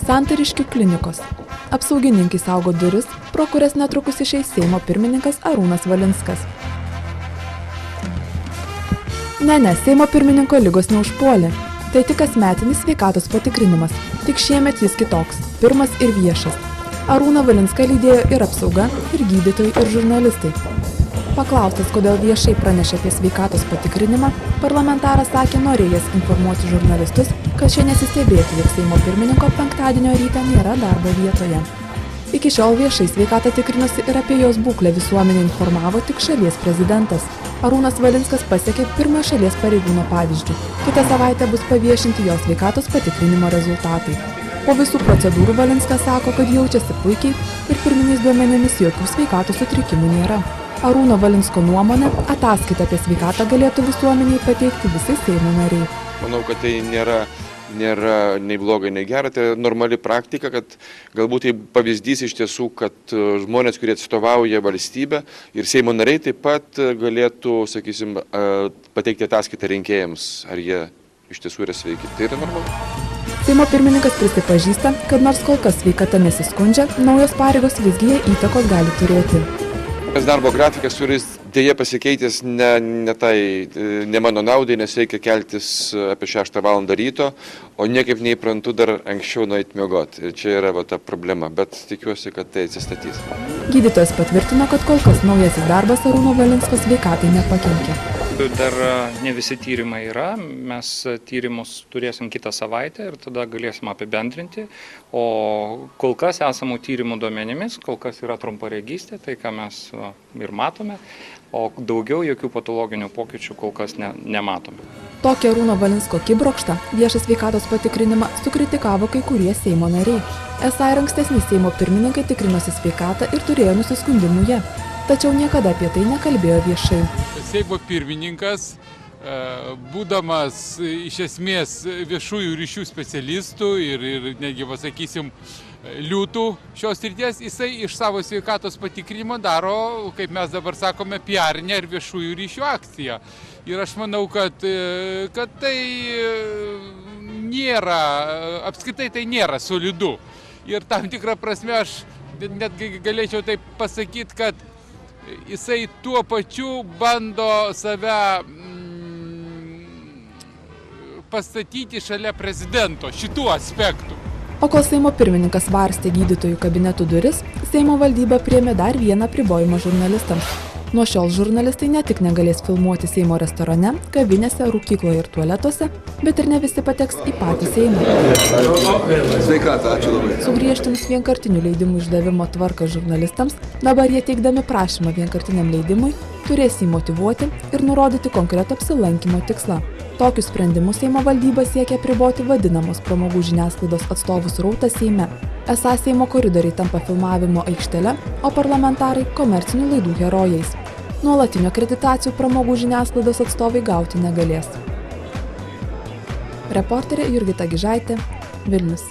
Santariškių klinikos. Apsaugininkai saugo duris, pro kurias netrukus išeis Seimo pirmininkas Arūnas Valinskas. Ne, Seimo pirmininko ligos neužpuolė. Tai tik kasmetinis sveikatos patikrinimas. Tik šiemet jis kitoks, pirmas ir viešas. Arūną Valinską lydėjo ir apsauga, ir gydytojai, ir žurnalistai. Paklaustas, kodėl viešai pranešė apie sveikatos patikrinimą, parlamentaras sakė norėjęs informuoti žurnalistus, kad šie nesistebėtų, jog Seimo pirmininko penktadienio rytą nėra darbo vietoje. Iki šiol viešai sveikatą tikrinosi ir apie jos būklę visuomenę informavo tik šalies prezidentas. Arūnas Valinskas pasiekė pirmą šalies pareigūno pavyzdžių. Kitą savaitę bus paviešinti jo sveikatos patikrinimo rezultatai. Po visų procedūrų Valinskas sako, kad jaučiasi puikiai ir pirminiais duomenimis jokių sveikatos sutrikimų nėra. Arūno Valinsko nuomonė, ataskaitą apie sveikatą galėtų visuomeniai pateikti visi Seimo nariai. Manau, kad tai nėra nei blogai, nei gera, tai normali praktika, kad galbūt tai pavyzdys iš tiesų, kad žmonės, kurie atstovauja valstybę ir Seimo nariai taip pat galėtų, sakysim, pateikti ataskaitą rinkėjams, ar jie iš tiesų yra sveiki. Tai yra normalu. Seimo pirmininkas prisipažįsta, kad nors kol kas sveikata nesiskundžia, naujos pareigos visgi jie įtakos gali turėti. Darbo grafikas, kuris dėja pasikeitęs ne mano naudai, nes reikia keltis apie 6 valandą ryto, o niekaip neįprantu dar anksčiau nueiti miegoti. Ir čia yra ta problema, bet tikiuosi, kad tai atsistatys. Gydytojas patvirtino, kad kol kas naujasis darbas Arūno Valinsko sveikatai nepakenkė. Dar ne visi tyrimai yra, mes tyrimus turėsim kitą savaitę ir tada galėsim apibendrinti, o kol kas esamų tyrimų duomenimis, kol kas yra trumparegystė, tai ką mes ir matome, o daugiau jokių patologinių pokyčių kol kas nematome. Tokį Arūno Valinsko kibrokštą viešą sveikatos patikrinimą sukritikavo kai kurie Seimo nariai. Esą ir ankstesni Seimo pirmininkai tikrinosi sveikatą ir turėjo nusiskundimų jie. Tačiau niekada apie tai nekalbėjo viešai. Seimo pirmininkas, būdamas iš esmės viešųjų ryšių specialistų ir netgi, pasakysim, liūtų šios srities, jisai iš savo sveikatos patikrinimo daro, kaip mes dabar sakome, PR-inę ir viešųjų ryšių akciją. Ir aš manau, kad tai nėra, apskritai tai nėra solidu. Ir tam tikrą prasme aš netgi galėčiau taip pasakyti, kad jisai tuo pačiu bando save pastatyti šalia prezidento šitų aspektų. O kol Seimo pirmininkas varstė gydytojų kabinetų duris, Seimo valdyba priėmė dar vieną apribojimą žurnalistams. Nuo šiol žurnalistai ne tik negalės filmuoti Seimo restorane, kavinėse, rūkykloje ir tualetuose, bet ir ne visi pateks į patį Seimą. Sveikata, ačiū labai. Sugriežtinus vienkartinių leidimų išdavimo tvarką žurnalistams, dabar jie teikdami prašymą vienkartiniam leidimui turės jį motyvuoti ir nurodyti konkretų apsilankymo tikslą. Tokius sprendimus Seimo valdyba siekia apriboti vadinamos pramogų žiniasklaidos atstovų srautą Seime. Esą Seimo koridoriai tampa filmavimo aikštele, o parlamentarai komercinių laidų herojais. Nuolatinių akreditacijų pramogų žiniasklaidos atstovai gauti negalės. Reporterė Jurgita Gižaitė, Vilnius.